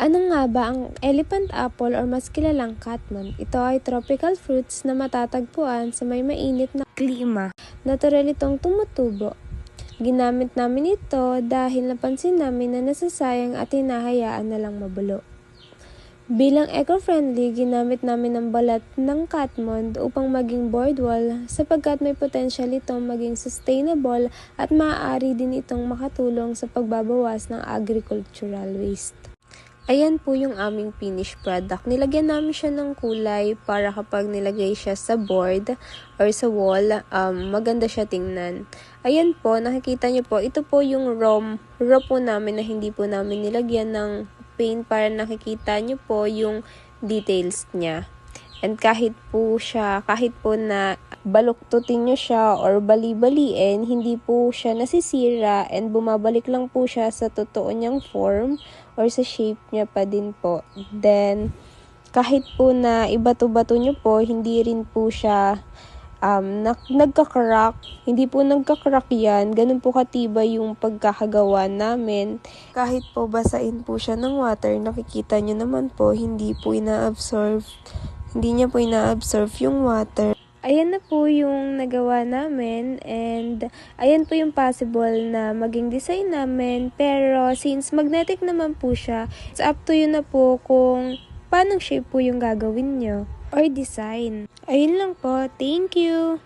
Ano nga ba ang elephant apple or mas kilalang catmon? Ito ay tropical fruits na matatagpuan sa may mainit na klima. Natural itong tumutubo. Ginamit namin ito dahil napansin namin na nasasayang at hinahayaan na lang mabulo. Bilang eco-friendly, ginamit namin ang balat ng catmon upang maging board wall sapagkat may potential itong maging sustainable at maaari din itong makatulong sa pagbabawas ng agricultural waste. Ayan po yung aming finished product. Nilagyan namin siya ng kulay para kapag nilagay siya sa board or sa wall, maganda siya tingnan. Ayan po, nakikita niyo po, ito po yung raw po namin na hindi po namin nilagyan ng paint para nakikita niyo po yung details niya. And kahit po na baluktutin nyo siya or bali-baliin, hindi po siya nasisira and bumabalik lang po siya sa totoo niyang form or sa shape niya pa din po. Then, kahit po na ibato-bato nyo po, hindi rin po siya nagkakrak. Hindi po nagkakrak yan. Ganun po katibay yung pagkakagawa namin. Kahit po basain po siya ng water, nakikita nyo naman po, hindi niya po ina-absorb yung water. Ayan na po yung nagawa namin and ayan po yung possible na maging design namin. Pero since magnetic naman po siya, it's up to you na po kung paano shape po yung gagawin nyo or design. Ayun lang po. Thank you!